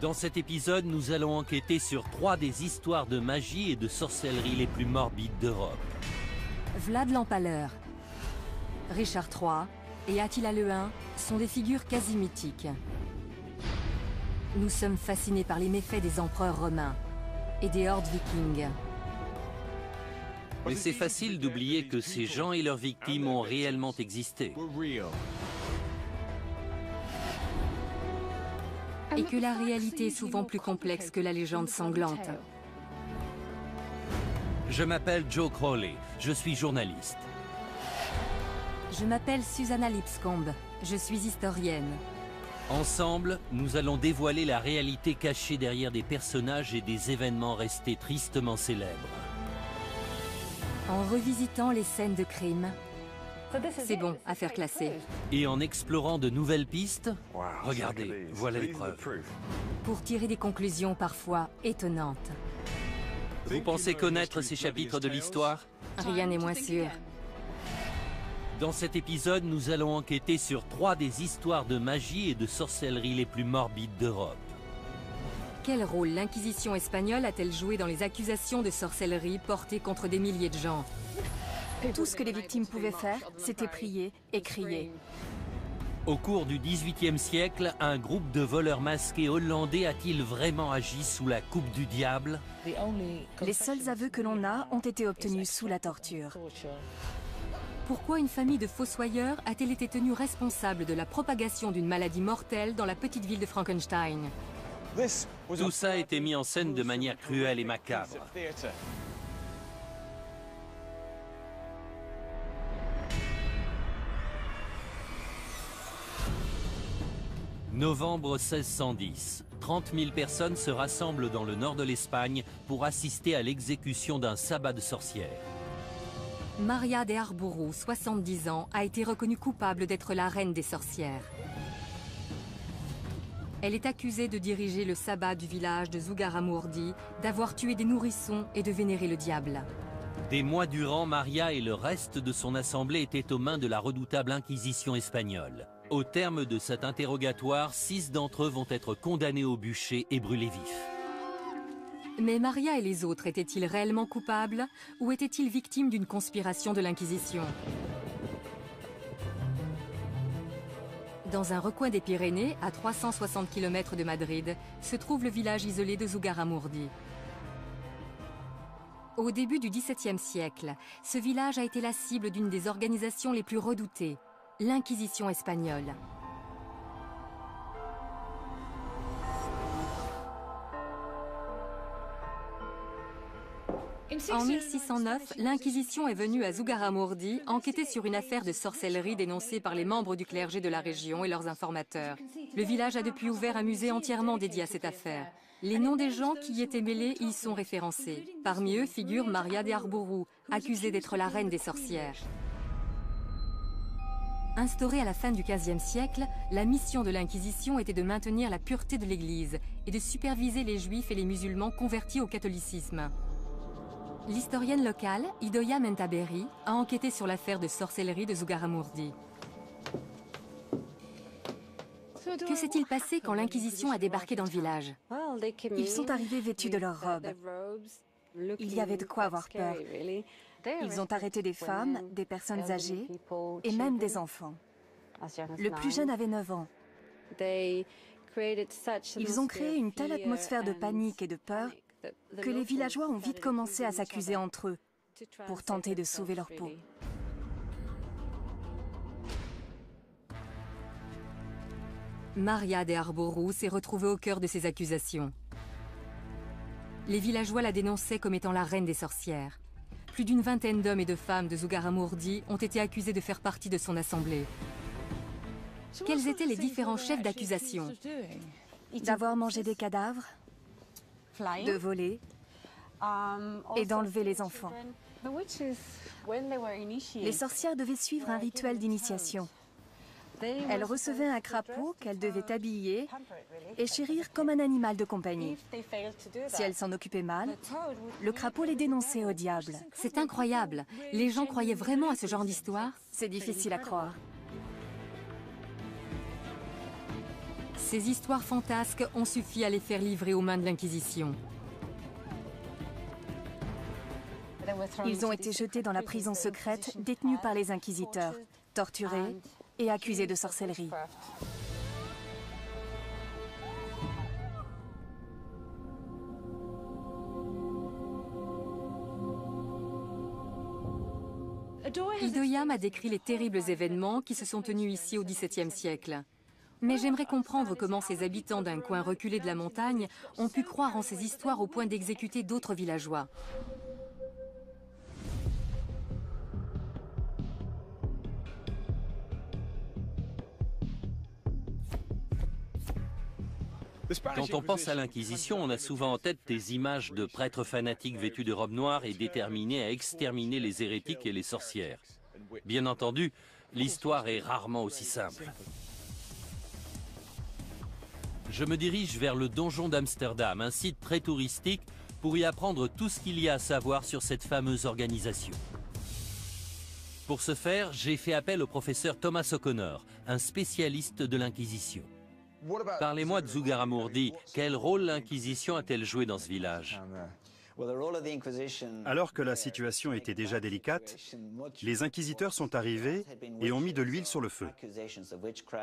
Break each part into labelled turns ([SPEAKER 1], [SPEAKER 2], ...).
[SPEAKER 1] Dans cet épisode, nous allons enquêter sur 3 des histoires de magie et de sorcellerie les plus morbides d'Europe.
[SPEAKER 2] Vlad l'Empaleur, Richard III et Attila le Hun sont des figures quasi mythiques. Nous sommes fascinés par les méfaits des empereurs romains et des hordes vikings.
[SPEAKER 1] Mais c'est facile d'oublier que ces gens et leurs victimes ont réellement existé.
[SPEAKER 2] Et que la réalité est souvent plus complexe que la légende sanglante.
[SPEAKER 1] Je m'appelle Joe Crowley, je suis journaliste.
[SPEAKER 2] Je m'appelle Susanna Lipscomb, je suis historienne.
[SPEAKER 1] Ensemble, nous allons dévoiler la réalité cachée derrière des personnages et des événements restés tristement célèbres.
[SPEAKER 2] En revisitant les scènes de crime, c'est bon, affaire classée.
[SPEAKER 1] Et en explorant de nouvelles pistes, regardez, voilà les preuves.
[SPEAKER 2] Pour tirer des conclusions parfois étonnantes.
[SPEAKER 1] Vous pensez connaître ces chapitres de l'histoire?
[SPEAKER 2] Rien n'est moins sûr.
[SPEAKER 1] Dans cet épisode, nous allons enquêter sur 3 des histoires de magie et de sorcellerie les plus morbides d'Europe.
[SPEAKER 2] Quel rôle l'Inquisition espagnole a-t-elle joué dans les accusations de sorcellerie portées contre des milliers de gens?
[SPEAKER 3] Tout ce que les victimes pouvaient faire, c'était prier et crier.
[SPEAKER 1] Au cours du XVIIIe siècle, un groupe de voleurs masqués hollandais a-t-il vraiment agi sous la coupe du diable?
[SPEAKER 3] Les seuls aveux que l'on a ont été obtenus sous la torture.
[SPEAKER 2] Pourquoi une famille de fossoyeurs a-t-elle été tenue responsable de la propagation d'une maladie mortelle dans la petite ville de Frankenstein?
[SPEAKER 1] Tout ça a été mis en scène de manière cruelle et macabre. Novembre 1610. 30 000 personnes se rassemblent dans le nord de l'Espagne pour assister à l'exécution d'un sabbat de sorcières.
[SPEAKER 2] Maria de Arbourou, 70 ans, a été reconnue coupable d'être la reine des sorcières. Elle est accusée de diriger le sabbat du village de Zugarramurdi, d'avoir tué des nourrissons et de vénérer le diable.
[SPEAKER 1] Des mois durant, Maria et le reste de son assemblée étaient aux mains de la redoutable Inquisition espagnole. Au terme de cet interrogatoire, 6 d'entre eux vont être condamnés au bûcher et brûlés vifs.
[SPEAKER 2] Mais Maria et les autres étaient-ils réellement coupables ou étaient-ils victimes d'une conspiration de l'Inquisition? Dans un recoin des Pyrénées, à 360 km de Madrid, se trouve le village isolé de Zugarramurdi. Au début du XVIIe siècle, ce village a été la cible d'une des organisations les plus redoutées, l'Inquisition espagnole. En 1609, l'Inquisition est venue à Zugarramurdi enquêter sur une affaire de sorcellerie dénoncée par les membres du clergé de la région et leurs informateurs. Le village a depuis ouvert un musée entièrement dédié à cette affaire. Les noms des gens qui y étaient mêlés y sont référencés. Parmi eux figure Maria de Arbourou, accusée d'être la reine des sorcières. Instaurée à la fin du XVe siècle, la mission de l'Inquisition était de maintenir la pureté de l'Église et de superviser les Juifs et les musulmans convertis au catholicisme. L'historienne locale, Idoia Mentaberi, a enquêté sur l'affaire de sorcellerie de Zugarramurdi. Que s'est-il passé quand l'Inquisition a débarqué dans le village?
[SPEAKER 3] Ils sont arrivés vêtus de leurs robes. Il y avait de quoi avoir peur. Ils ont arrêté des femmes, des personnes âgées et même des enfants. Le plus jeune avait 9 ans. Ils ont créé une telle atmosphère de panique et de peur que les villageois ont vite commencé à s'accuser entre eux pour tenter de sauver leur peau.
[SPEAKER 2] Maria de Arbourou s'est retrouvée au cœur de ces accusations. Les villageois la dénonçaient comme étant la reine des sorcières. Plus d'une vingtaine d'hommes et de femmes de Zugarramurdi ont été accusés de faire partie de son assemblée. Quels étaient les différents chefs d'accusation?
[SPEAKER 3] D'avoir mangé des cadavres, de voler et d'enlever les enfants. Les sorcières devaient suivre un rituel d'initiation. Elles recevaient un crapaud qu'elles devaient habiller et chérir comme un animal de compagnie. Si elles s'en occupaient mal, le crapaud les dénonçait au diable.
[SPEAKER 2] C'est incroyable. Les gens croyaient vraiment à ce genre d'histoire?
[SPEAKER 3] C'est difficile à croire.
[SPEAKER 2] Ces histoires fantasques ont suffi à les faire livrer aux mains de l'Inquisition.
[SPEAKER 3] Ils ont été jetés dans la prison secrète, détenus par les inquisiteurs, torturés et accusés de sorcellerie.
[SPEAKER 2] Idoia m'a décrit les terribles événements qui se sont tenus ici au XVIIe siècle. Mais j'aimerais comprendre comment ces habitants d'un coin reculé de la montagne ont pu croire en ces histoires au point d'exécuter d'autres villageois.
[SPEAKER 1] Quand on pense à l'Inquisition, on a souvent en tête des images de prêtres fanatiques vêtus de robes noires et déterminés à exterminer les hérétiques et les sorcières. Bien entendu, l'histoire est rarement aussi simple. Je me dirige vers le donjon d'Amsterdam, un site très touristique, pour y apprendre tout ce qu'il y a à savoir sur cette fameuse organisation. Pour ce faire, j'ai fait appel au professeur Thomas O'Connor, un spécialiste de l'Inquisition. Parlez-moi de Zugarramurdi. Quel rôle l'Inquisition a-t-elle joué dans ce village?
[SPEAKER 4] Alors que la situation était déjà délicate, les inquisiteurs sont arrivés et ont mis de l'huile sur le feu.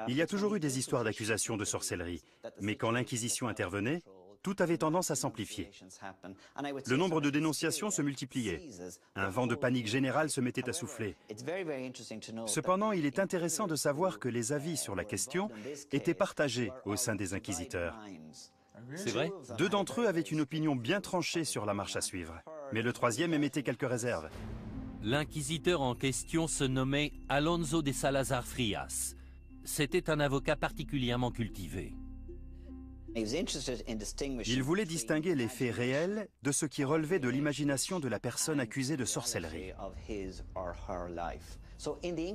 [SPEAKER 4] Il y a toujours eu des histoires d'accusations de sorcellerie, mais quand l'Inquisition intervenait, tout avait tendance à s'amplifier. Le nombre de dénonciations se multipliait. Un vent de panique générale se mettait à souffler. Cependant, il est intéressant de savoir que les avis sur la question étaient partagés au sein des inquisiteurs.
[SPEAKER 1] C'est vrai?
[SPEAKER 4] 2 d'entre eux avaient une opinion bien tranchée sur la marche à suivre, mais le 3e émettait quelques réserves.
[SPEAKER 1] L'inquisiteur en question se nommait Alonso de Salazar Frias. C'était un avocat particulièrement cultivé.
[SPEAKER 4] Il voulait distinguer les faits réels de ce qui relevait de l'imagination de la personne accusée de sorcellerie.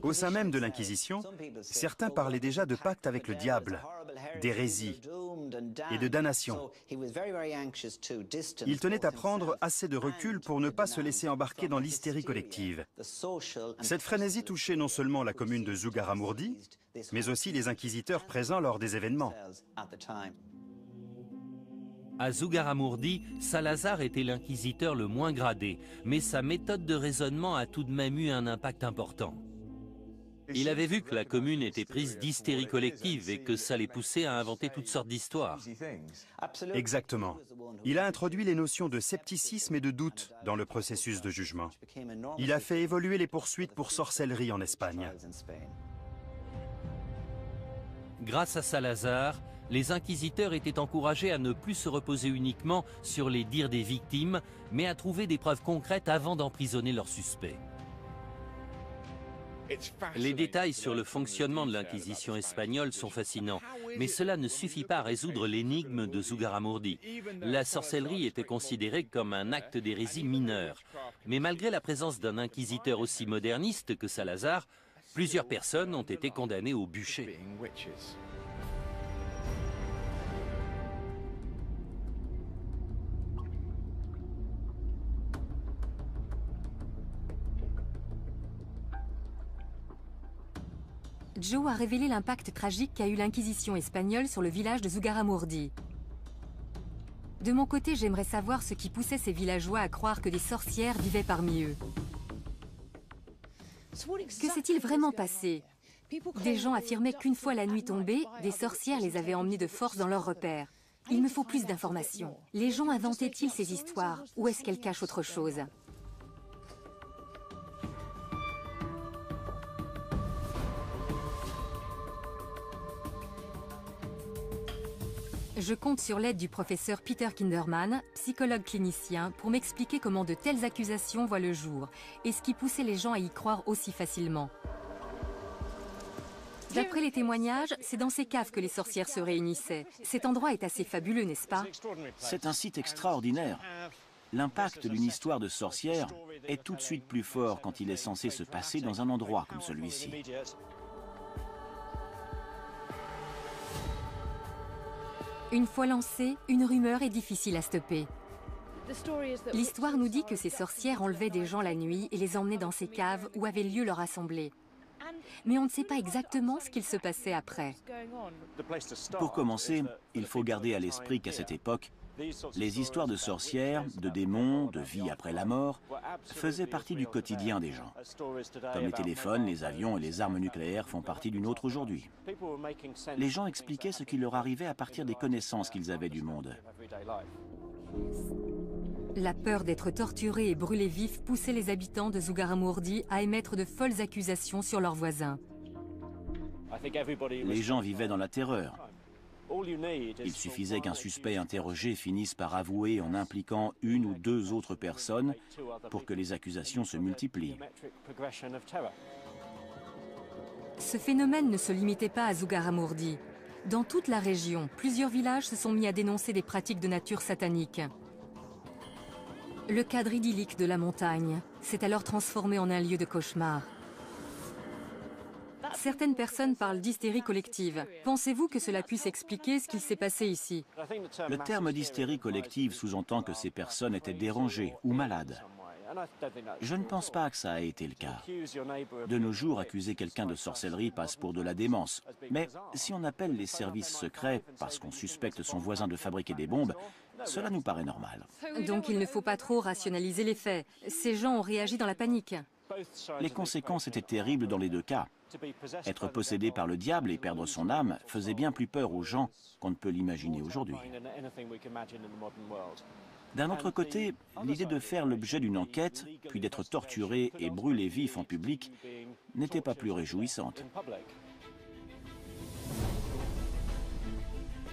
[SPEAKER 4] Au sein même de l'Inquisition, certains parlaient déjà de pacte avec le diable, d'hérésie et de damnation. Il tenait à prendre assez de recul pour ne pas se laisser embarquer dans l'hystérie collective. Cette frénésie touchait non seulement la commune de Zugarramurdi, mais aussi les inquisiteurs présents lors des événements.
[SPEAKER 1] À Zugarramurdi, Salazar était l'inquisiteur le moins gradé, mais sa méthode de raisonnement a tout de même eu un impact important. Il avait vu que la commune était prise d'hystérie collective et que ça les poussait à inventer toutes sortes d'histoires.
[SPEAKER 4] Exactement. Il a introduit les notions de scepticisme et de doute dans le processus de jugement. Il a fait évoluer les poursuites pour sorcellerie en Espagne.
[SPEAKER 1] Grâce à Salazar, les inquisiteurs étaient encouragés à ne plus se reposer uniquement sur les dires des victimes, mais à trouver des preuves concrètes avant d'emprisonner leurs suspects. Les détails sur le fonctionnement de l'Inquisition espagnole sont fascinants, mais cela ne suffit pas à résoudre l'énigme de Zugarramurdi. La sorcellerie était considérée comme un acte d'hérésie mineur. Mais malgré la présence d'un inquisiteur aussi moderniste que Salazar, plusieurs personnes ont été condamnées au bûcher.
[SPEAKER 2] Joe a révélé l'impact tragique qu'a eu l'Inquisition espagnole sur le village de Zugarramurdi. De mon côté, j'aimerais savoir ce qui poussait ces villageois à croire que des sorcières vivaient parmi eux. Que s'est-il vraiment passé? Des gens affirmaient qu'une fois la nuit tombée, des sorcières les avaient emmenés de force dans leurs repères. Il me faut plus d'informations. Les gens inventaient-ils ces histoires ou est-ce qu'elles cachent autre chose? Je compte sur l'aide du professeur Peter Kinderman, psychologue clinicien, pour m'expliquer comment de telles accusations voient le jour et ce qui poussait les gens à y croire aussi facilement. D'après les témoignages, c'est dans ces caves que les sorcières se réunissaient. Cet endroit est assez fabuleux, n'est-ce pas?
[SPEAKER 5] C'est un site extraordinaire. L'impact d'une histoire de sorcière est tout de suite plus fort quand il est censé se passer dans un endroit comme celui-ci.
[SPEAKER 2] Une fois lancée, une rumeur est difficile à stopper. L'histoire nous dit que ces sorcières enlevaient des gens la nuit et les emmenaient dans ces caves où avait lieu leur assemblée. Mais on ne sait pas exactement ce qu'il se passait après.
[SPEAKER 5] Pour commencer, il faut garder à l'esprit qu'à cette époque, les histoires de sorcières, de démons, de vie après la mort faisaient partie du quotidien des gens. Comme les téléphones, les avions et les armes nucléaires font partie du nôtre aujourd'hui. Les gens expliquaient ce qui leur arrivait à partir des connaissances qu'ils avaient du monde.
[SPEAKER 2] La peur d'être torturés et brûlés vifs poussait les habitants de Zugarramurdi à émettre de folles accusations sur leurs voisins.
[SPEAKER 5] Les gens vivaient dans la terreur. Il suffisait qu'un suspect interrogé finisse par avouer en impliquant une ou deux autres personnes pour que les accusations se multiplient.
[SPEAKER 2] Ce phénomène ne se limitait pas à Zugarramurdi. Dans toute la région, plusieurs villages se sont mis à dénoncer des pratiques de nature satanique. Le cadre idyllique de la montagne s'est alors transformé en un lieu de cauchemar. Certaines personnes parlent d'hystérie collective. Pensez-vous que cela puisse expliquer ce qu'il s'est passé ici?
[SPEAKER 5] Le terme d'hystérie collective sous-entend que ces personnes étaient dérangées ou malades. Je ne pense pas que ça a été le cas. De nos jours, accuser quelqu'un de sorcellerie passe pour de la démence. Mais si on appelle les services secrets parce qu'on suspecte son voisin de fabriquer des bombes, cela nous paraît normal.
[SPEAKER 2] Donc il ne faut pas trop rationaliser les faits. Ces gens ont réagi dans la panique.
[SPEAKER 5] Les conséquences étaient terribles dans les deux cas. Être possédé par le diable et perdre son âme faisait bien plus peur aux gens qu'on ne peut l'imaginer aujourd'hui. D'un autre côté, l'idée de faire l'objet d'une enquête, puis d'être torturé et brûlé vif en public, n'était pas plus réjouissante.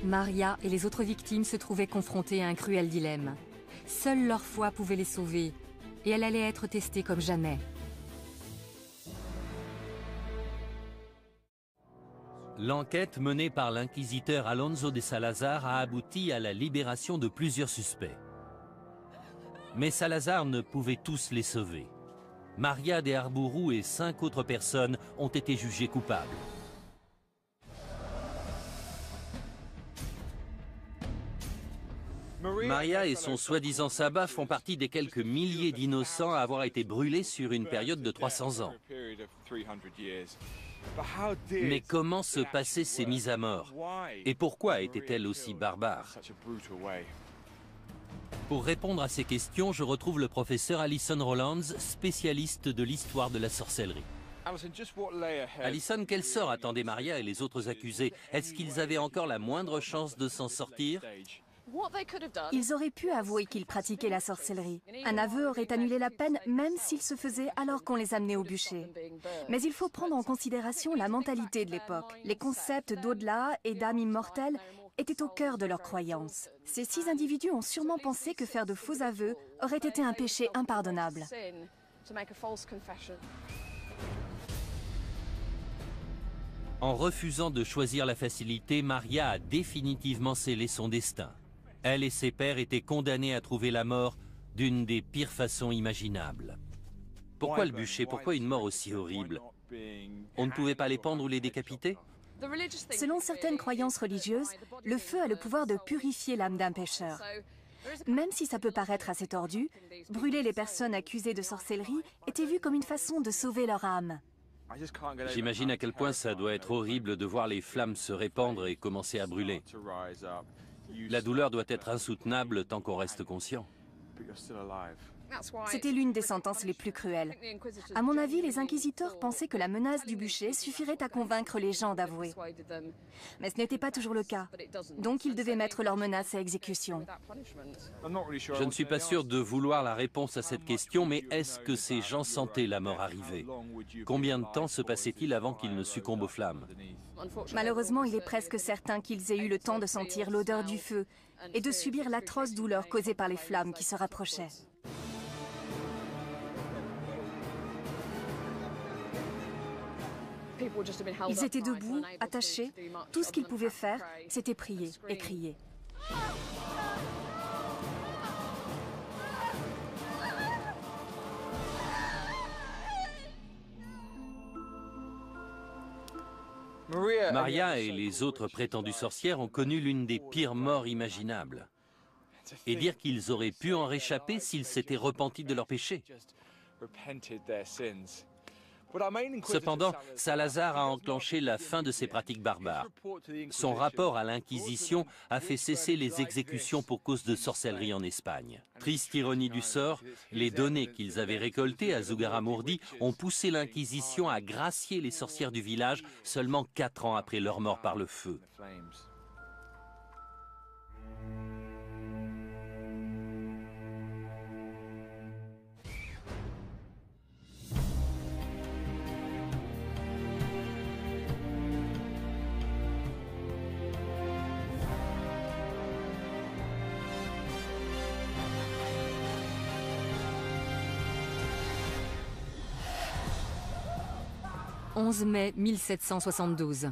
[SPEAKER 2] Maria et les autres victimes se trouvaient confrontées à un cruel dilemme. Seule leur foi pouvait les sauver, et elle allait être testée comme jamais.
[SPEAKER 1] L'enquête menée par l'inquisiteur Alonso de Salazar a abouti à la libération de plusieurs suspects. Mais Salazar ne pouvait tous les sauver. Maria de Arbourou et 5 autres personnes ont été jugées coupables. Maria et son soi-disant sabbat font partie des quelques milliers d'innocents à avoir été brûlés sur une période de 300 ans. Mais comment se passaient ces mises à mort? Et pourquoi étaient-elles aussi barbares? Pour répondre à ces questions, je retrouve le professeur Alison Rowlands, spécialiste de l'histoire de la sorcellerie. Alison, quel sort attendaient Maria et les autres accusés? Est-ce qu'ils avaient encore la moindre chance de s'en sortir?
[SPEAKER 3] Ils auraient pu avouer qu'ils pratiquaient la sorcellerie. Un aveu aurait annulé la peine, même s'il se faisait alors qu'on les amenait au bûcher. Mais il faut prendre en considération la mentalité de l'époque. Les concepts d'au-delà et d'âme immortelle étaient au cœur de leurs croyances. Ces 6 individus ont sûrement pensé que faire de faux aveux aurait été un péché impardonnable.
[SPEAKER 1] En refusant de choisir la facilité, Maria a définitivement scellé son destin. Elle et ses pairs étaient condamnés à trouver la mort d'une des pires façons imaginables. Pourquoi le bûcher? Pourquoi une mort aussi horrible? On ne pouvait pas les pendre ou les décapiter?
[SPEAKER 3] Selon certaines croyances religieuses, le feu a le pouvoir de purifier l'âme d'un pécheur. Même si ça peut paraître assez tordu, brûler les personnes accusées de sorcellerie était vu comme une façon de sauver leur âme.
[SPEAKER 1] J'imagine à quel point ça doit être horrible de voir les flammes se répandre et commencer à brûler. La douleur doit être insoutenable tant qu'on reste conscient.
[SPEAKER 3] C'était l'une des sentences les plus cruelles. À mon avis, les inquisiteurs pensaient que la menace du bûcher suffirait à convaincre les gens d'avouer. Mais ce n'était pas toujours le cas. Donc ils devaient mettre leur menace à exécution.
[SPEAKER 1] Je ne suis pas sûr de vouloir la réponse à cette question, mais est-ce que ces gens sentaient la mort arriver? Combien de temps se passait-il avant qu'ils ne succombent aux flammes?
[SPEAKER 3] Malheureusement, il est presque certain qu'ils aient eu le temps de sentir l'odeur du feu et de subir l'atroce douleur causée par les flammes qui se rapprochaient. Ils étaient debout, attachés. Tout ce qu'ils pouvaient faire, c'était prier et crier.
[SPEAKER 1] Maria et les autres prétendues sorcières ont connu l'une des pires morts imaginables. Et dire qu'ils auraient pu en réchapper s'ils s'étaient repentis de leurs péchés. Cependant, Salazar a enclenché la fin de ces pratiques barbares. Son rapport à l'Inquisition a fait cesser les exécutions pour cause de sorcellerie en Espagne. Triste ironie du sort, les données qu'ils avaient récoltées à Zugarramurdi ont poussé l'Inquisition à gracier les sorcières du village seulement 4 ans après leur mort par le feu.
[SPEAKER 2] « 11 mai 1772.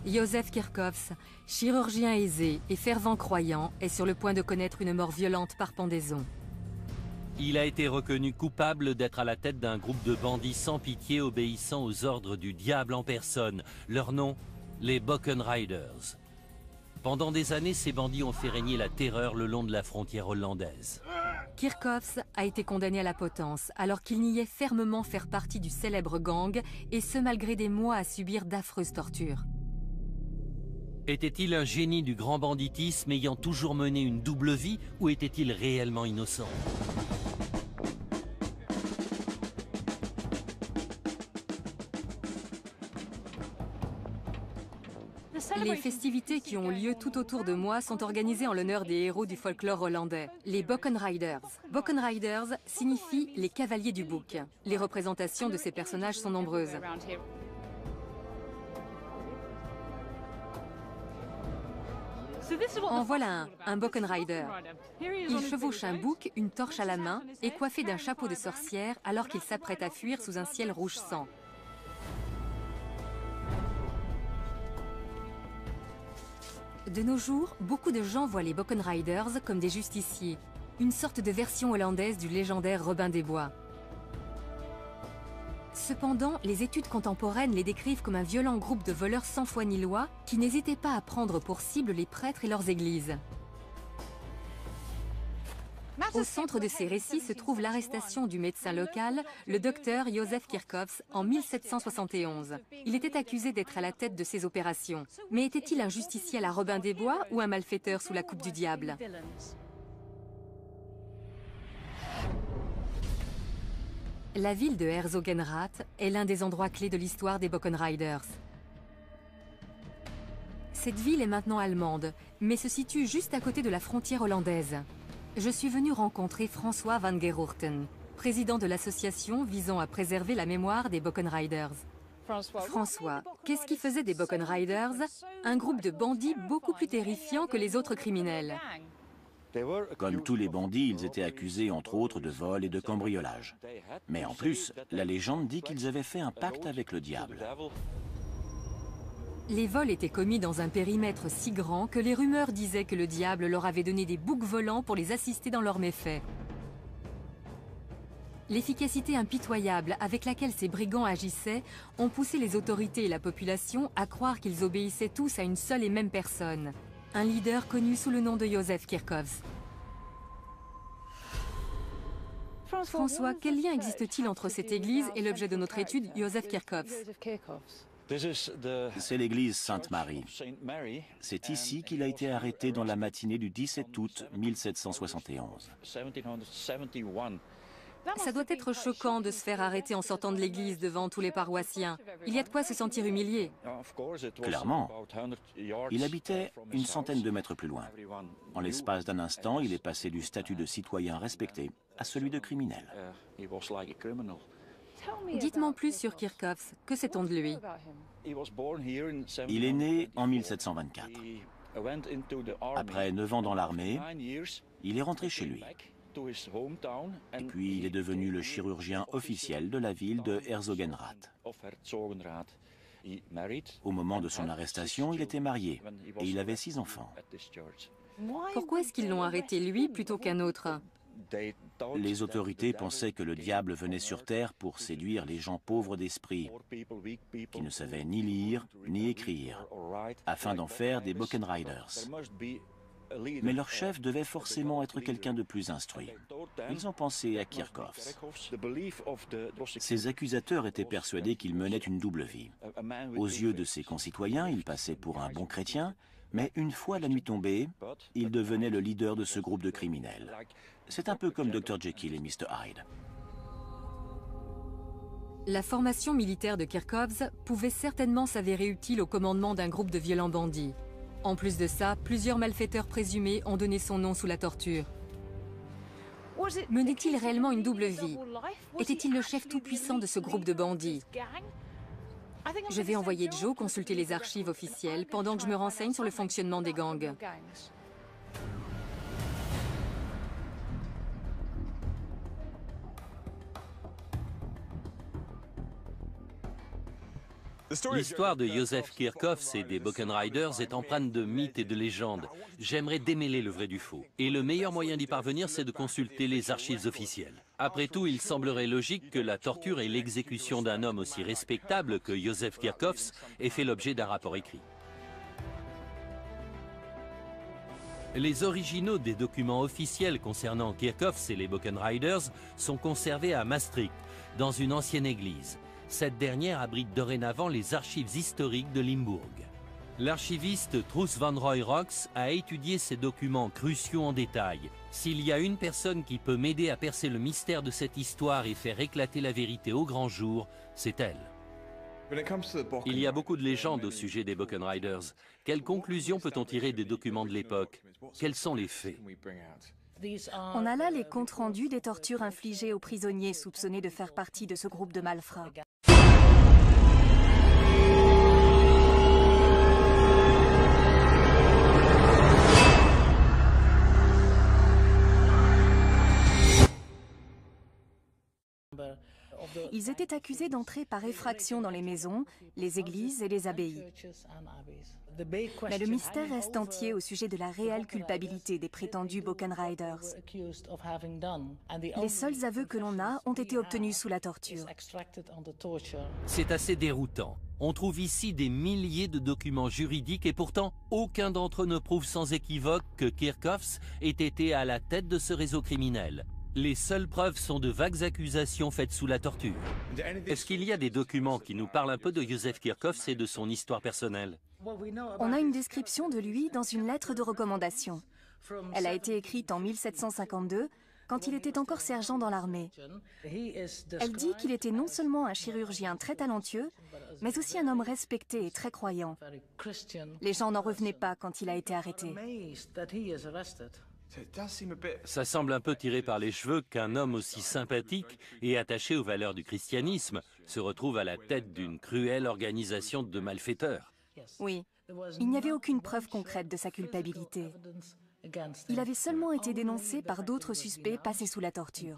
[SPEAKER 2] Józef Kirchhoffs, chirurgien aisé et fervent croyant, est sur le point de connaître une mort violente par pendaison.
[SPEAKER 1] Il a été reconnu coupable d'être à la tête d'un groupe de bandits sans pitié obéissant aux ordres du diable en personne. Leur nom, les Bockenriders. Pendant des années, ces bandits ont fait régner la terreur le long de la frontière hollandaise.
[SPEAKER 2] Kirchhoffs a été condamné à la potence alors qu'il niait fermement faire partie du célèbre gang, et ce malgré des mois à subir d'affreuses tortures.
[SPEAKER 1] Était-il un génie du grand banditisme ayant toujours mené une double vie, ou était-il réellement innocent ?
[SPEAKER 2] Les festivités qui ont lieu tout autour de moi sont organisées en l'honneur des héros du folklore hollandais, les Bockenriders. Bockenriders signifie les cavaliers du bouc. Les représentations de ces personnages sont nombreuses. En voilà un Bockenrider. Il chevauche un bouc, une torche à la main, et coiffé d'un chapeau de sorcière alors qu'il s'apprête à fuir sous un ciel rouge sang. De nos jours, beaucoup de gens voient les Bockenriders comme des justiciers, une sorte de version hollandaise du légendaire Robin des Bois. Cependant, les études contemporaines les décrivent comme un violent groupe de voleurs sans foi ni loi qui n'hésitaient pas à prendre pour cible les prêtres et leurs églises. Au centre de ces récits se trouve l'arrestation du médecin local, le docteur Józef Kirchhoffs, en 1771. Il était accusé d'être à la tête de ces opérations. Mais était-il un justicier à la Robin des Bois ou un malfaiteur sous la coupe du diable ? La ville de Herzogenrath est l'un des endroits clés de l'histoire des Bockenriders. Cette ville est maintenant allemande, mais se situe juste à côté de la frontière hollandaise. Je suis venu rencontrer François van Geroorten, président de l'association visant à préserver la mémoire des Bockenriders. François, qu'est-ce qui faisait des Bockenriders un groupe de bandits beaucoup plus terrifiant que les autres criminels?
[SPEAKER 5] Comme tous les bandits, ils étaient accusés entre autres de vol et de cambriolage. Mais en plus, la légende dit qu'ils avaient fait un pacte avec le diable.
[SPEAKER 2] Les vols étaient commis dans un périmètre si grand que les rumeurs disaient que le diable leur avait donné des boucs volants pour les assister dans leurs méfaits. L'efficacité impitoyable avec laquelle ces brigands agissaient ont poussé les autorités et la population à croire qu'ils obéissaient tous à une seule et même personne, un leader connu sous le nom de Józef Kirchhoffs. François, quel lien existe-t-il entre cette église et l'objet de notre étude, Józef Kirchhoffs?
[SPEAKER 5] C'est l'église Sainte-Marie. C'est ici qu'il a été arrêté dans la matinée du 17 août 1771.
[SPEAKER 2] Ça doit être choquant de se faire arrêter en sortant de l'église devant tous les paroissiens. Il y a de quoi se sentir humilié.
[SPEAKER 5] Clairement. Il habitait une centaine de mètres plus loin. En l'espace d'un instant, il est passé du statut de citoyen respecté à celui de criminel.
[SPEAKER 2] Dites-moi plus sur Kirchhoffs. Que sait-on de lui?
[SPEAKER 5] Il est né en 1724. Après 9 ans dans l'armée, il est rentré chez lui. Et puis il est devenu le chirurgien officiel de la ville de Herzogenrath. Au moment de son arrestation, il était marié et il avait 6 enfants.
[SPEAKER 2] Pourquoi est-ce qu'ils l'ont arrêté lui plutôt qu'un autre?
[SPEAKER 5] Les autorités pensaient que le diable venait sur terre pour séduire les gens pauvres d'esprit, qui ne savaient ni lire ni écrire, afin d'en faire des Bockenriders. Mais leur chef devait forcément être quelqu'un de plus instruit. Ils ont pensé à Kirchhoffs. Ses accusateurs étaient persuadés qu'il menait une double vie. Aux yeux de ses concitoyens, il passait pour un bon chrétien, mais une fois la nuit tombée, il devenait le leader de ce groupe de criminels. C'est un peu comme Dr. Jekyll et Mr. Hyde.
[SPEAKER 2] La formation militaire de Kirchhoffs pouvait certainement s'avérer utile au commandement d'un groupe de violents bandits. En plus de ça, plusieurs malfaiteurs présumés ont donné son nom sous la torture. Menait-il réellement une double vie? Était-il le chef tout-puissant de ce groupe de bandits? Je vais envoyer Joe consulter les archives officielles pendant que je me renseigne sur le fonctionnement des gangs.
[SPEAKER 1] L'histoire de Joseph Kirchhoffs et des Boken Riders est empreinte de mythes et de légendes. J'aimerais démêler le vrai du faux. Et le meilleur moyen d'y parvenir, c'est de consulter les archives officielles. Après tout, il semblerait logique que la torture et l'exécution d'un homme aussi respectable que Joseph Kirchhoffs aient fait l'objet d'un rapport écrit. Les originaux des documents officiels concernant Kirchhoffs et les Boken Riders sont conservés à Maastricht, dans une ancienne église. Cette dernière abrite dorénavant les archives historiques de Limbourg. L'archiviste Truus van Roy-Rox a étudié ces documents cruciaux en détail. S'il y a une personne qui peut m'aider à percer le mystère de cette histoire et faire éclater la vérité au grand jour, c'est elle. Il y a beaucoup de légendes au sujet des Boken Riders. Quelles conclusions peut-on tirer des documents de l'époque? Quels sont les faits?
[SPEAKER 3] On a là les comptes rendus des tortures infligées aux prisonniers soupçonnés de faire partie de ce groupe de malfrats. Ils étaient accusés d'entrer par effraction dans les maisons, les églises et les abbayes. Mais le mystère reste entier au sujet de la réelle culpabilité des prétendus Boken Riders. Les seuls aveux que l'on a ont été obtenus sous la torture.
[SPEAKER 1] C'est assez déroutant. On trouve ici des milliers de documents juridiques et pourtant aucun d'entre eux ne prouve sans équivoque que Kirchhoffs ait été à la tête de ce réseau criminel. Les seules preuves sont de vagues accusations faites sous la torture. Est-ce qu'il y a des documents qui nous parlent un peu de Joseph Kirchhoffs et de son histoire personnelle?
[SPEAKER 3] On a une description de lui dans une lettre de recommandation. Elle a été écrite en 1752, quand il était encore sergent dans l'armée. Elle dit qu'il était non seulement un chirurgien très talentueux, mais aussi un homme respecté et très croyant. Les gens n'en revenaient pas quand il a été arrêté.
[SPEAKER 1] Ça semble un peu tiré par les cheveux qu'un homme aussi sympathique et attaché aux valeurs du christianisme se retrouve à la tête d'une cruelle organisation de malfaiteurs.
[SPEAKER 3] Oui, il n'y avait aucune preuve concrète de sa culpabilité. Il avait seulement été dénoncé par d'autres suspects passés sous la torture.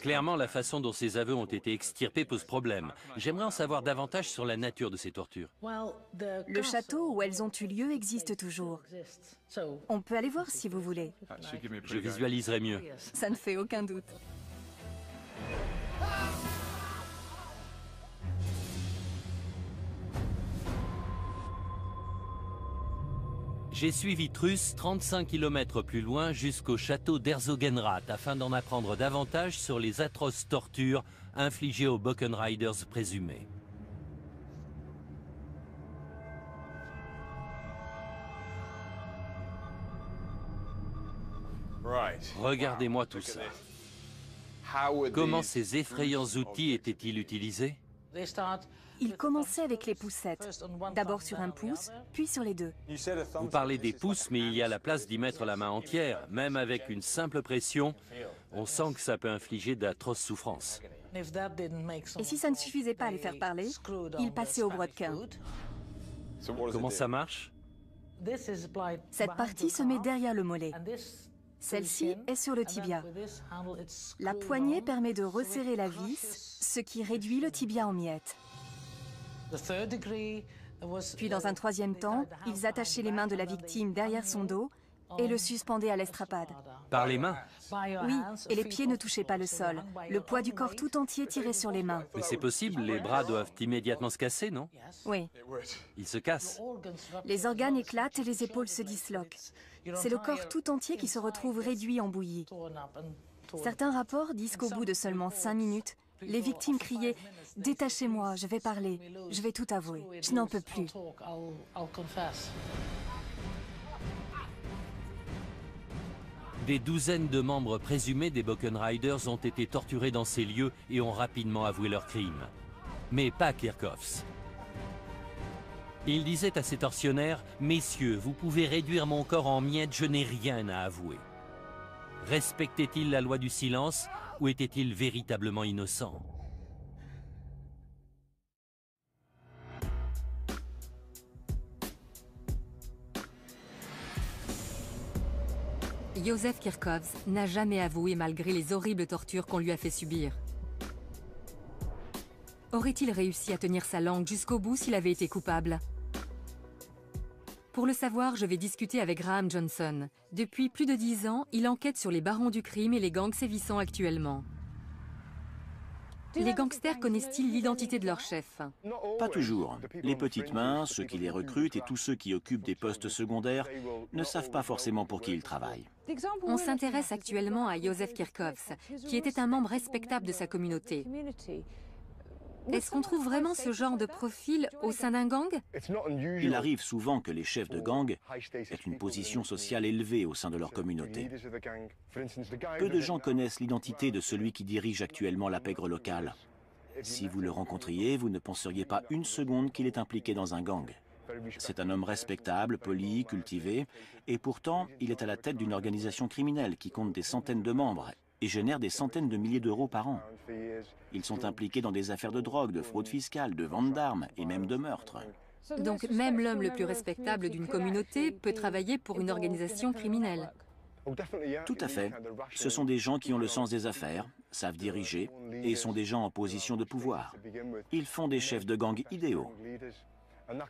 [SPEAKER 1] Clairement, la façon dont ces aveux ont été extirpés pose problème. J'aimerais en savoir davantage sur la nature de ces tortures.
[SPEAKER 3] Le château où elles ont eu lieu existe toujours. On peut aller voir si vous voulez.
[SPEAKER 1] Je visualiserai mieux.
[SPEAKER 3] Ça ne fait aucun doute.
[SPEAKER 1] J'ai suivi Truus 35 km plus loin jusqu'au château d'Herzogenrath afin d'en apprendre davantage sur les atroces tortures infligées aux Boken Riders présumés. Regardez-moi tout ça. Comment ces effrayants outils étaient-ils utilisés?
[SPEAKER 3] Il commençait avec les poussettes, d'abord sur un pouce, puis sur les deux.
[SPEAKER 1] Vous parlez des pouces, mais il y a la place d'y mettre la main entière. Même avec une simple pression, on sent que ça peut infliger d'atroces souffrances.
[SPEAKER 3] Et si ça ne suffisait pas à les faire parler, il passait au brodequin.
[SPEAKER 1] Comment ça marche?
[SPEAKER 3] Cette partie se met derrière le mollet. Celle-ci est sur le tibia. La poignée permet de resserrer la vis, ce qui réduit le tibia en miettes. Puis dans un troisième temps, ils attachaient les mains de la victime derrière son dos et le suspendaient à l'estrapade.
[SPEAKER 1] Par les mains?
[SPEAKER 3] Oui, et les pieds ne touchaient pas le sol. Le poids du corps tout entier tirait sur les mains.
[SPEAKER 1] Mais c'est possible, les bras doivent immédiatement se casser, non?
[SPEAKER 3] Oui.
[SPEAKER 1] Ils se cassent.
[SPEAKER 3] Les organes éclatent et les épaules se disloquent. C'est le corps tout entier qui se retrouve réduit en bouillie. Certains rapports disent qu'au bout de seulement 5 minutes, les victimes criaient « Détachez-moi, je vais parler, je vais tout avouer, je n'en peux plus ».
[SPEAKER 1] Des douzaines de membres présumés des Buchan Riders ont été torturés dans ces lieux et ont rapidement avoué leurs crimes. Mais pas Kirchhoffs. Il disait à ses tortionnaires « Messieurs, vous pouvez réduire mon corps en miettes, je n'ai rien à avouer ». Respectait-il la loi du silence ou était-il véritablement innocent?
[SPEAKER 2] Józef Kirchhoffs n'a jamais avoué malgré les horribles tortures qu'on lui a fait subir. Aurait-il réussi à tenir sa langue jusqu'au bout s'il avait été coupable? Pour le savoir, je vais discuter avec Graham Johnson. Depuis plus de 10 ans, il enquête sur les barons du crime et les gangs sévissant actuellement. Les gangsters connaissent-ils l'identité de leur chef?
[SPEAKER 5] Pas toujours. Les petites mains, ceux qui les recrutent et tous ceux qui occupent des postes secondaires ne savent pas forcément pour qui ils travaillent.
[SPEAKER 2] On s'intéresse actuellement à Józef Kirchhoffs, qui était un membre respectable de sa communauté. Est-ce qu'on trouve vraiment ce genre de profil au sein d'un gang?
[SPEAKER 5] Il arrive souvent que les chefs de gang aient une position sociale élevée au sein de leur communauté. Peu de gens connaissent l'identité de celui qui dirige actuellement la pègre locale. Si vous le rencontriez, vous ne penseriez pas une seconde qu'il est impliqué dans un gang. C'est un homme respectable, poli, cultivé, et pourtant, il est à la tête d'une organisation criminelle qui compte des centaines de membres et génère des centaines de milliers d'euros par an. Ils sont impliqués dans des affaires de drogue, de fraude fiscale, de vente d'armes et même de meurtre.
[SPEAKER 2] Donc même l'homme le plus respectable d'une communauté peut travailler pour une organisation criminelle.
[SPEAKER 5] Tout à fait. Ce sont des gens qui ont le sens des affaires, savent diriger et sont des gens en position de pouvoir. Ils font des chefs de gang idéaux.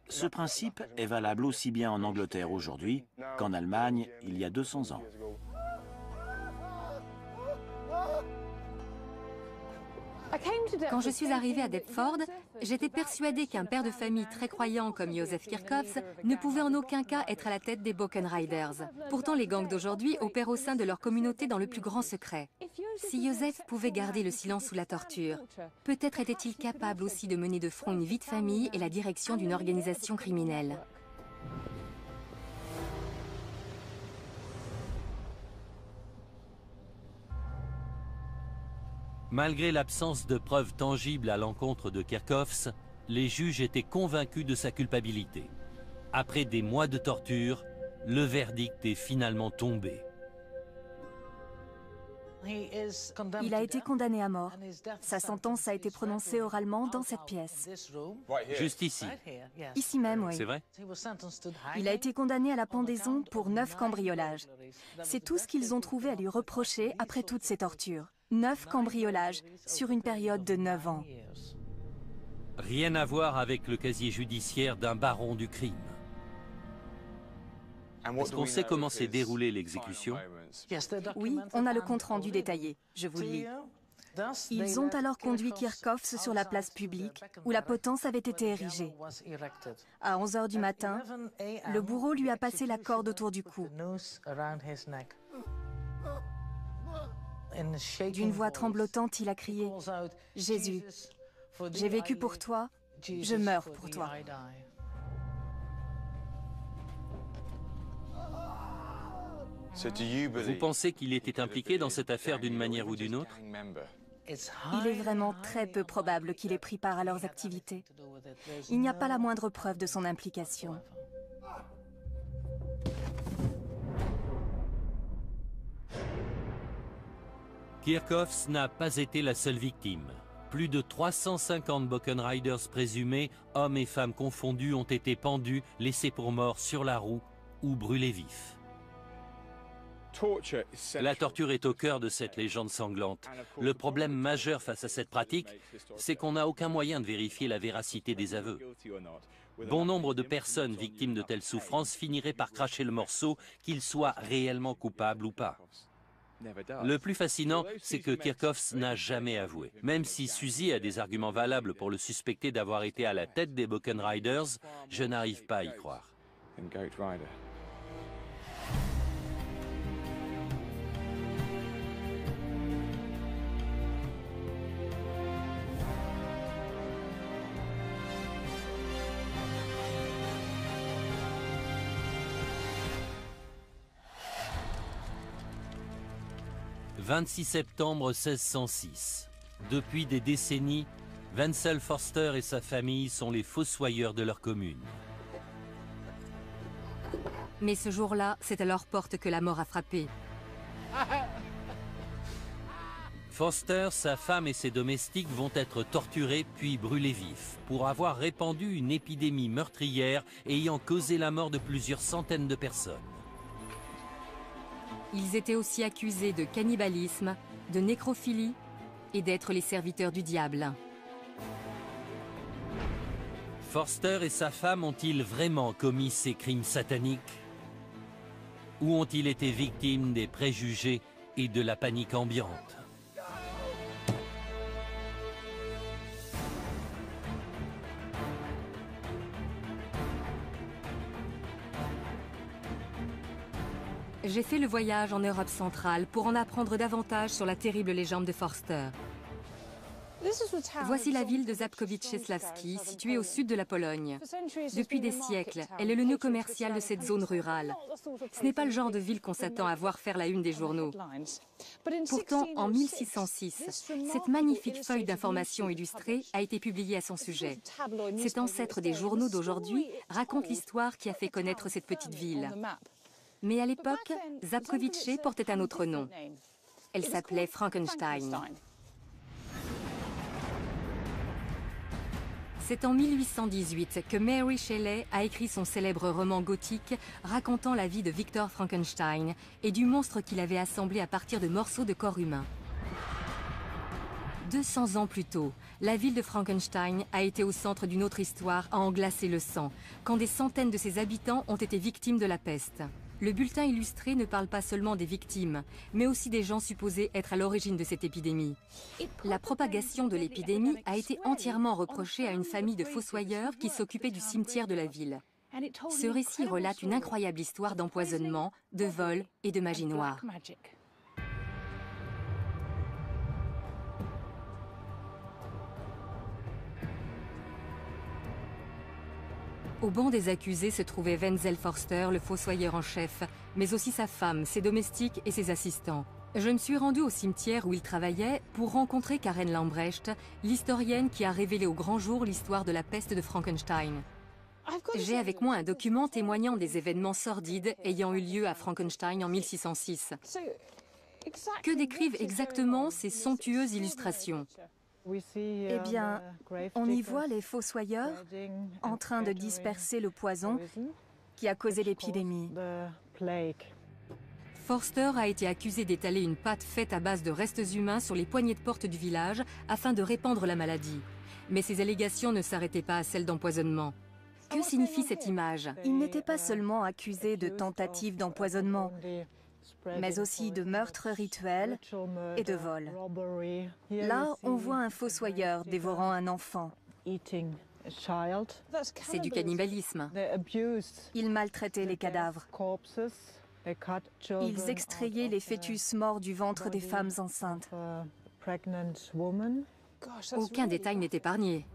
[SPEAKER 5] Ce principe est valable aussi bien en Angleterre aujourd'hui qu'en Allemagne il y a 200 ans.
[SPEAKER 2] Quand je suis arrivée à Deptford, j'étais persuadée qu'un père de famille très croyant comme Józef Kirchhoffs ne pouvait en aucun cas être à la tête des Buchan Riders. Pourtant, les gangs d'aujourd'hui opèrent au sein de leur communauté dans le plus grand secret. Si Józef pouvait garder le silence sous la torture, peut-être était-il capable aussi de mener de front une vie de famille et la direction d'une organisation criminelle.
[SPEAKER 1] Malgré l'absence de preuves tangibles à l'encontre de Kirchhoffs, les juges étaient convaincus de sa culpabilité. Après des mois de torture, le verdict est finalement tombé.
[SPEAKER 3] Il a été condamné à mort. Sa sentence a été prononcée oralement dans cette pièce.
[SPEAKER 1] Juste ici.
[SPEAKER 3] Ici même, oui.
[SPEAKER 1] C'est vrai?
[SPEAKER 3] Il a été condamné à la pendaison pour 9 cambriolages. C'est tout ce qu'ils ont trouvé à lui reprocher après toutes ces tortures. 9 cambriolages sur une période de 9 ans.
[SPEAKER 1] Rien à voir avec le casier judiciaire d'un baron du crime. Est-ce qu'on sait comment s'est déroulée l'exécution?
[SPEAKER 3] Oui, on a le compte-rendu détaillé. Je vous le lis. Ils ont alors conduit Kirchhoffs sur la place publique où la potence avait été érigée. À 11 h du matin, le bourreau lui a passé la corde autour du cou. D'une voix tremblotante, il a crié « Jésus, j'ai vécu pour toi, je meurs pour toi ».
[SPEAKER 1] Vous pensez qu'il était impliqué dans cette affaire d'une manière ou d'une autre?
[SPEAKER 3] Il est vraiment très peu probable qu'il ait pris part à leurs activités. Il n'y a pas la moindre preuve de son implication.
[SPEAKER 1] Kirchhoffs n'a pas été la seule victime. Plus de 350 Buchan Riders présumés, hommes et femmes confondus, ont été pendus, laissés pour morts sur la roue ou brûlés vifs. La torture est au cœur de cette légende sanglante. Le problème majeur face à cette pratique, c'est qu'on n'a aucun moyen de vérifier la véracité des aveux. Bon nombre de personnes victimes de telles souffrances finiraient par cracher le morceau, qu'ils soient réellement coupables ou pas. Le plus fascinant, c'est que Kirchhoffs n'a jamais avoué. Même si Suzy a des arguments valables pour le suspecter d'avoir été à la tête des Buchan Riders, je n'arrive pas à y croire. « 26 septembre 1606. Depuis des décennies, Wenzel Forster et sa famille sont les fossoyeurs de leur commune.
[SPEAKER 2] Mais ce jour-là, c'est à leur porte que la mort a frappé.
[SPEAKER 1] Forster, sa femme et ses domestiques vont être torturés puis brûlés vifs pour avoir répandu une épidémie meurtrière ayant causé la mort de plusieurs centaines de personnes.
[SPEAKER 2] Ils étaient aussi accusés de cannibalisme, de nécrophilie et d'être les serviteurs du diable.
[SPEAKER 1] Forster et sa femme ont-ils vraiment commis ces crimes sataniques? Ou ont-ils été victimes des préjugés et de la panique ambiante?
[SPEAKER 2] J'ai fait le voyage en Europe centrale pour en apprendre davantage sur la terrible légende de Forster. Voici la ville de Żabkowice-Sławski, située au sud de la Pologne. Depuis des siècles, elle est le nœud commercial de cette zone rurale. Ce n'est pas le genre de ville qu'on s'attend à voir faire la une des journaux. Pourtant, en 1606, cette magnifique feuille d'information illustrée a été publiée à son sujet. Cet ancêtre des journaux d'aujourd'hui raconte l'histoire qui a fait connaître cette petite ville. Mais à l'époque, Żabkowice portait un autre nom. Elle s'appelait Frankenstein. C'est en 1818 que Mary Shelley a écrit son célèbre roman gothique racontant la vie de Victor Frankenstein et du monstre qu'il avait assemblé à partir de morceaux de corps humain. 200 ans plus tôt, la ville de Frankenstein a été au centre d'une autre histoire à en glacer le sang, quand des centaines de ses habitants ont été victimes de la peste. Le bulletin illustré ne parle pas seulement des victimes, mais aussi des gens supposés être à l'origine de cette épidémie. La propagation de l'épidémie a été entièrement reprochée à une famille de fossoyeurs qui s'occupait du cimetière de la ville. Ce récit relate une incroyable histoire d'empoisonnement, de vol et de magie noire. Au banc des accusés se trouvait Wenzel Forster, le fossoyeur en chef, mais aussi sa femme, ses domestiques et ses assistants. Je me suis rendue au cimetière où il travaillait pour rencontrer Karen Lambrecht, l'historienne qui a révélé au grand jour l'histoire de la peste de Frankenstein. J'ai avec moi un document témoignant des événements sordides ayant eu lieu à Frankenstein en 1606. Que décrivent exactement ces somptueuses illustrations ?
[SPEAKER 3] Eh bien, on y voit les fossoyeurs en train de disperser le poison qui a causé l'épidémie.
[SPEAKER 2] Forster a été accusé d'étaler une pâte faite à base de restes humains sur les poignées de porte du village afin de répandre la maladie. Mais ces allégations ne s'arrêtaient pas à celles d'empoisonnement. Que signifie cette image?
[SPEAKER 3] Il n'était pas seulement accusé de tentative d'empoisonnement, mais aussi de meurtre rituel et de vol. Là, on voit un fossoyeur dévorant un enfant.
[SPEAKER 2] C'est du cannibalisme.
[SPEAKER 3] Ils maltraitaient les cadavres. Ils extrayaient les fœtus morts du ventre des femmes enceintes.
[SPEAKER 2] Aucun détail n'est épargné.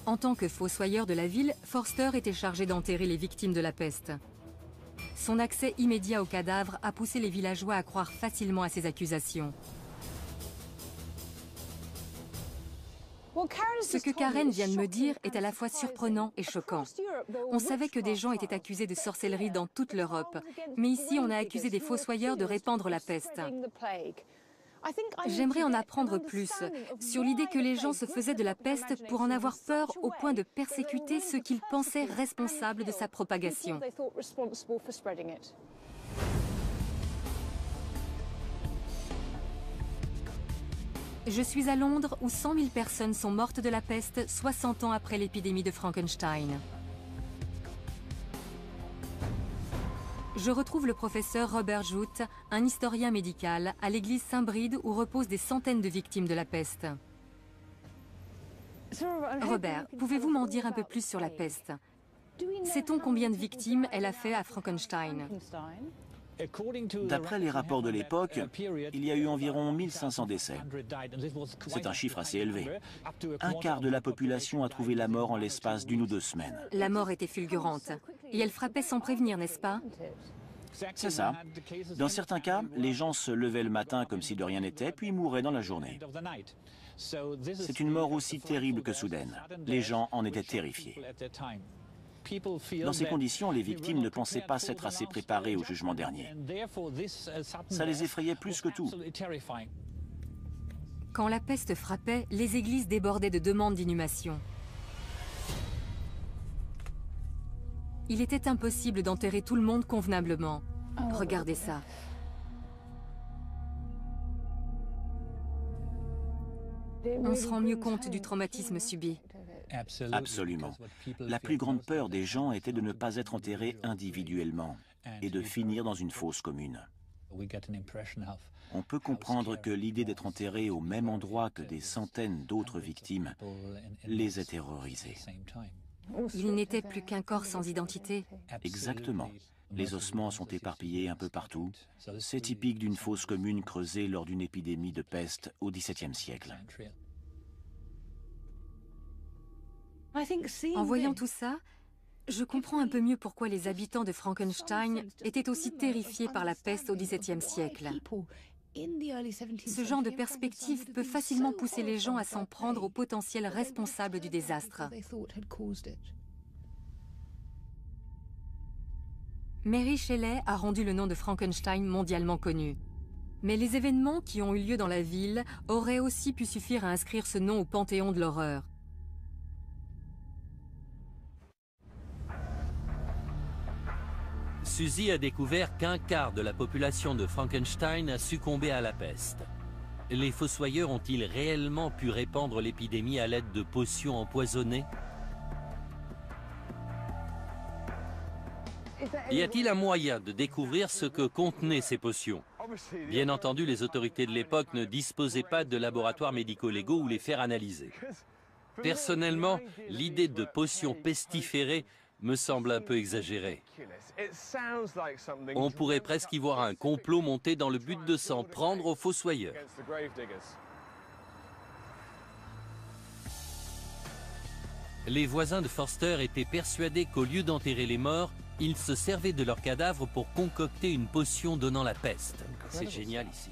[SPEAKER 2] En tant que fossoyeur de la ville, Forster était chargé d'enterrer les victimes de la peste. Son accès immédiat aux cadavres a poussé les villageois à croire facilement à ses accusations. Ce que Karen vient de me dire est à la fois surprenant et choquant. On savait que des gens étaient accusés de sorcellerie dans toute l'Europe, mais ici on a accusé des fossoyeurs de répandre la peste. J'aimerais en apprendre plus sur l'idée que les gens se faisaient de la peste pour en avoir peur au point de persécuter ceux qu'ils pensaient responsables de sa propagation. Je suis à Londres où 100 000 personnes sont mortes de la peste 60 ans après l'épidémie de Frankenstein. Je retrouve le professeur Robert Jout, un historien médical, à l'église Saint-Bride où reposent des centaines de victimes de la peste. Robert, pouvez-vous m'en dire un peu plus sur la peste? Sait-on combien de victimes elle a fait à Frankenstein?
[SPEAKER 5] D'après les rapports de l'époque, il y a eu environ 1500 décès. C'est un chiffre assez élevé. Un quart de la population a trouvé la mort en l'espace d'1 ou 2 semaines.
[SPEAKER 2] La mort était fulgurante. Et elle frappait sans prévenir, n'est-ce pas?
[SPEAKER 5] C'est ça. Dans certains cas, les gens se levaient le matin comme si de rien n'était, puis mouraient dans la journée. C'est une mort aussi terrible que soudaine. Les gens en étaient terrifiés. Dans ces conditions, les victimes ne pensaient pas s'être assez préparées au jugement dernier. Ça les effrayait plus que tout.
[SPEAKER 2] Quand la peste frappait, les églises débordaient de demandes d'inhumation. Il était impossible d'enterrer tout le monde convenablement. Regardez ça. On se rend mieux compte du traumatisme subi.
[SPEAKER 5] Absolument. La plus grande peur des gens était de ne pas être enterrés individuellement et de finir dans une fosse commune. On peut comprendre que l'idée d'être enterré au même endroit que des centaines d'autres victimes les ait terrorisés.
[SPEAKER 2] Il n'était plus qu'un corps sans identité.
[SPEAKER 5] Exactement. Les ossements sont éparpillés un peu partout. C'est typique d'une fosse commune creusée lors d'une épidémie de peste au XVIIe siècle.
[SPEAKER 2] En voyant tout ça, je comprends un peu mieux pourquoi les habitants de Frankenstein étaient aussi terrifiés par la peste au XVIIe siècle. Ce genre de perspective peut facilement pousser les gens à s'en prendre aux potentiels responsables du désastre. Mary Shelley a rendu le nom de Frankenstein mondialement connu. Mais les événements qui ont eu lieu dans la ville auraient aussi pu suffire à inscrire ce nom au panthéon de l'horreur.
[SPEAKER 1] Suzy a découvert qu'un quart de la population de Frankenstein a succombé à la peste. Les fossoyeurs ont-ils réellement pu répandre l'épidémie à l'aide de potions empoisonnées? Y a-t-il un moyen de découvrir ce que contenaient ces potions? Bien entendu, les autorités de l'époque ne disposaient pas de laboratoires médico-légaux où les faire analyser. Personnellement, l'idée de potions pestiférées me semble un peu exagérée. On pourrait presque y voir un complot monté dans le but de s'en prendre aux fossoyeurs. Les voisins de Forster étaient persuadés qu'au lieu d'enterrer les morts, ils se servaient de leurs cadavres pour concocter une potion donnant la peste. C'est génial ici.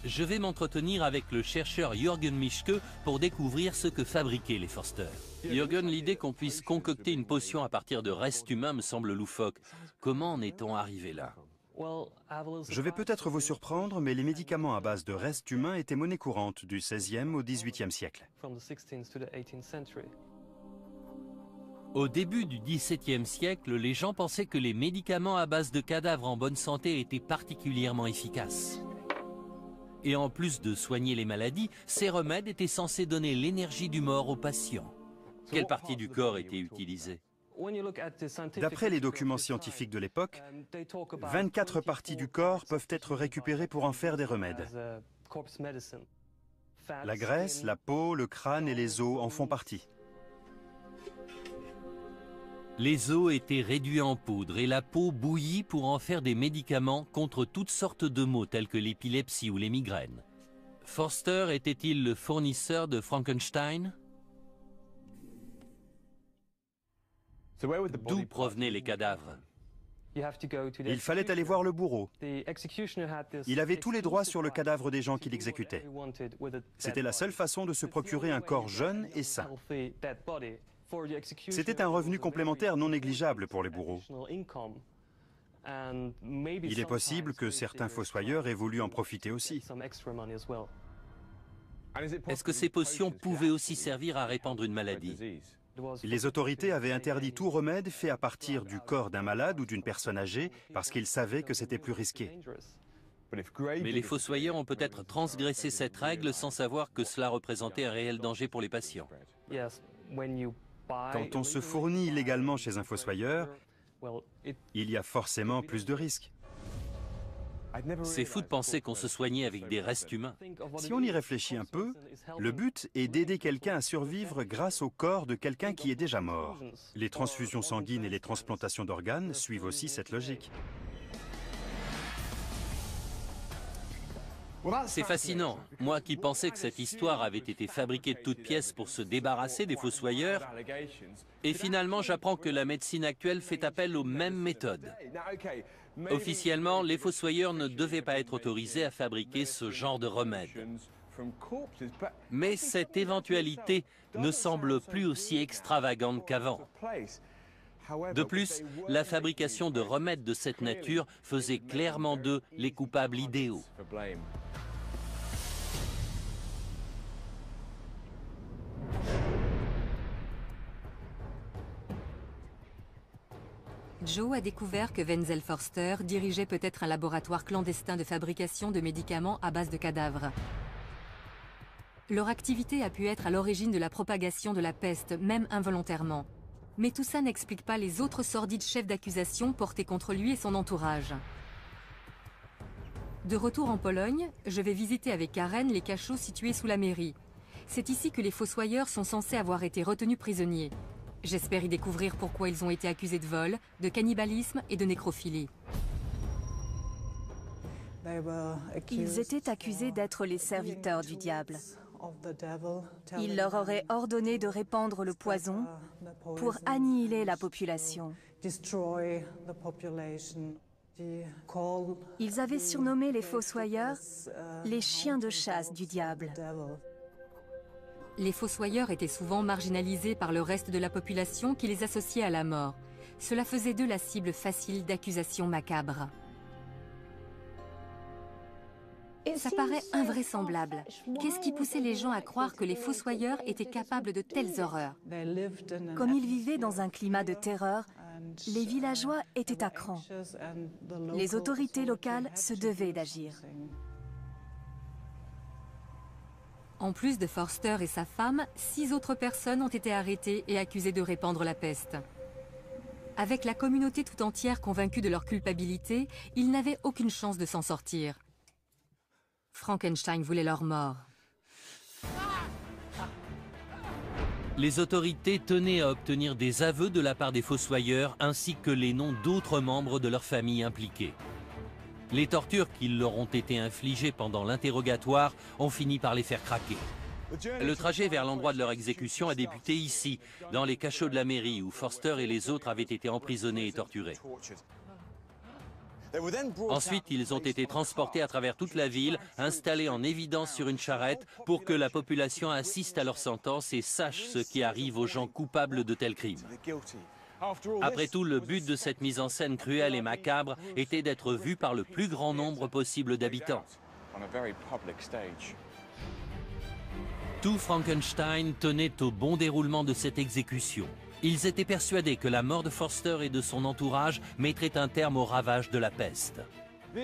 [SPEAKER 1] Je vais m'entretenir avec le chercheur Jürgen Mischke pour découvrir ce que fabriquaient les Forster. Jürgen, l'idée qu'on puisse concocter une potion à partir de restes humains me semble loufoque. Comment en est-on arrivé là?
[SPEAKER 4] Je vais peut-être vous surprendre, mais les médicaments à base de restes humains étaient monnaie courante du XVIe au XVIIIe siècle.
[SPEAKER 1] Au début du XVIIe siècle, les gens pensaient que les médicaments à base de cadavres en bonne santé étaient particulièrement efficaces. Et en plus de soigner les maladies, ces remèdes étaient censés donner l'énergie du mort aux patients. Quelle partie du corps était utilisée?
[SPEAKER 4] D'après les documents scientifiques de l'époque, 24 parties du corps peuvent être récupérées pour en faire des remèdes. La graisse, la peau, le crâne et les os en font partie.
[SPEAKER 1] Les os étaient réduits en poudre et la peau bouillie pour en faire des médicaments contre toutes sortes de maux tels que l'épilepsie ou les migraines. Forster était-il le fournisseur de Frankenstein? D'où provenaient les cadavres?
[SPEAKER 4] Il fallait aller voir le bourreau. Il avait tous les droits sur le cadavre des gens qu'il exécutait. C'était la seule façon de se procurer un corps jeune et sain. C'était un revenu complémentaire non négligeable pour les bourreaux. Il est possible que certains fossoyeurs aient voulu en profiter aussi.
[SPEAKER 1] Est-ce que ces potions pouvaient aussi servir à répandre une maladie?
[SPEAKER 4] Les autorités avaient interdit tout remède fait à partir du corps d'un malade ou d'une personne âgée parce qu'ils savaient que c'était plus risqué.
[SPEAKER 1] Mais les fossoyeurs ont peut-être transgressé cette règle sans savoir que cela représentait un réel danger pour les patients.
[SPEAKER 4] Quand on se fournit illégalement chez un fossoyeur, il y a forcément plus de risques.
[SPEAKER 1] C'est fou de penser qu'on se soignait avec des restes humains.
[SPEAKER 4] Si on y réfléchit un peu, le but est d'aider quelqu'un à survivre grâce au corps de quelqu'un qui est déjà mort. Les transfusions sanguines et les transplantations d'organes suivent aussi cette logique.
[SPEAKER 1] C'est fascinant. Moi qui pensais que cette histoire avait été fabriquée de toutes pièces pour se débarrasser des fossoyeurs, et finalement j'apprends que la médecine actuelle fait appel aux mêmes méthodes. Officiellement, les fossoyeurs ne devaient pas être autorisés à fabriquer ce genre de remède. Mais cette éventualité ne semble plus aussi extravagante qu'avant. De plus, la fabrication de remèdes de cette nature faisait clairement d'eux les coupables idéaux.
[SPEAKER 2] Joe a découvert que Wenzel Forster dirigeait peut-être un laboratoire clandestin de fabrication de médicaments à base de cadavres. Leur activité a pu être à l'origine de la propagation de la peste, même involontairement. Mais tout ça n'explique pas les autres sordides chefs d'accusation portés contre lui et son entourage. De retour en Pologne, je vais visiter avec Karen les cachots situés sous la mairie. C'est ici que les fossoyeurs sont censés avoir été retenus prisonniers. J'espère y découvrir pourquoi ils ont été accusés de vol, de cannibalisme et de nécrophilie.
[SPEAKER 3] Ils étaient accusés d'être les serviteurs du diable. Il leur aurait ordonné de répandre le poison pour annihiler la population. Ils avaient surnommé les fossoyeurs les chiens de chasse du diable.
[SPEAKER 2] Les fossoyeurs étaient souvent marginalisés par le reste de la population qui les associait à la mort. Cela faisait d'eux la cible facile d'accusations macabres. Ça paraît invraisemblable. Qu'est-ce qui poussait les gens à croire que les fossoyeurs étaient capables de telles horreurs?
[SPEAKER 3] Comme ils vivaient dans un climat de terreur, les villageois étaient à cran. Les autorités locales se devaient d'agir.
[SPEAKER 2] En plus de Forster et sa femme, 6 autres personnes ont été arrêtées et accusées de répandre la peste. Avec la communauté tout entière convaincue de leur culpabilité, ils n'avaient aucune chance de s'en sortir. Frankenstein voulait leur mort.
[SPEAKER 1] Les autorités tenaient à obtenir des aveux de la part des fossoyeurs ainsi que les noms d'autres membres de leur famille impliqués. Les tortures qui leur ont été infligées pendant l'interrogatoire ont fini par les faire craquer. Le trajet vers l'endroit de leur exécution a débuté ici, dans les cachots de la mairie où Forster et les autres avaient été emprisonnés et torturés. Ensuite, ils ont été transportés à travers toute la ville, installés en évidence sur une charrette pour que la population assiste à leur sentence et sache ce qui arrive aux gens coupables de tels crimes. Après tout, le but de cette mise en scène cruelle et macabre était d'être vu par le plus grand nombre possible d'habitants. Tout Frankenstein tenait au bon déroulement de cette exécution. Ils étaient persuadés que la mort de Forster et de son entourage mettrait un terme aux ravages de la peste.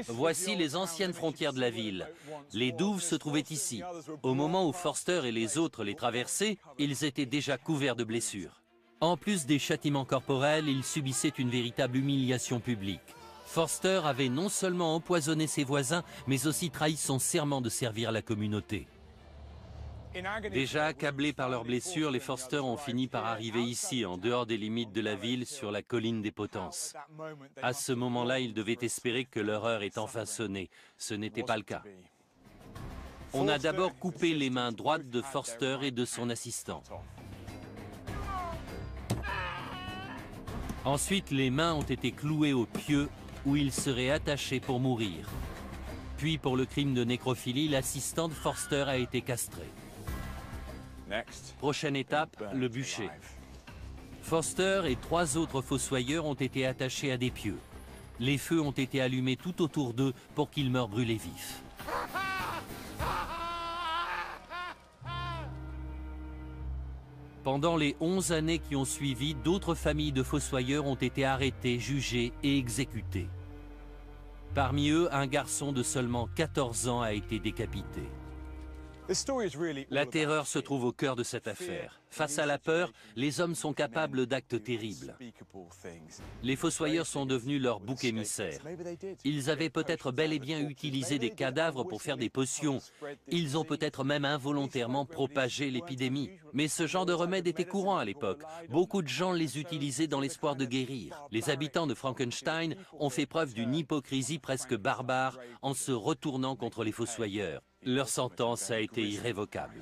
[SPEAKER 1] Voici les anciennes frontières de la ville. Les douves se trouvaient ici. Au moment où Forster et les autres les traversaient, ils étaient déjà couverts de blessures. En plus des châtiments corporels, ils subissaient une véritable humiliation publique. Forster avait non seulement empoisonné ses voisins, mais aussi trahi son serment de servir la communauté. Déjà accablés par leurs blessures, les Forster ont fini par arriver ici, en dehors des limites de la ville, sur la colline des Potences. À ce moment-là, ils devaient espérer que leur heure est enfin sonnée. Ce n'était pas le cas. On a d'abord coupé les mains droites de Forster et de son assistant. Ensuite, les mains ont été clouées au pieu où ils seraient attachés pour mourir. Puis, pour le crime de nécrophilie, l'assistant de Forster a été castré. Prochaine étape, le bûcher. Forster et 3 autres fossoyeurs ont été attachés à des pieux. Les feux ont été allumés tout autour d'eux pour qu'ils meurent brûlés vifs. Pendant les 11 années qui ont suivi, d'autres familles de fossoyeurs ont été arrêtées, jugées et exécutées. Parmi eux, un garçon de seulement 14 ans a été décapité. La terreur se trouve au cœur de cette affaire. Face à la peur, les hommes sont capables d'actes terribles. Les fossoyeurs sont devenus leur bouc émissaire. Ils avaient peut-être bel et bien utilisé des cadavres pour faire des potions. Ils ont peut-être même involontairement propagé l'épidémie. Mais ce genre de remède était courant à l'époque. Beaucoup de gens les utilisaient dans l'espoir de guérir. Les habitants de Frankenstein ont fait preuve d'une hypocrisie presque barbare en se retournant contre les fossoyeurs. Leur sentence a été irrévocable.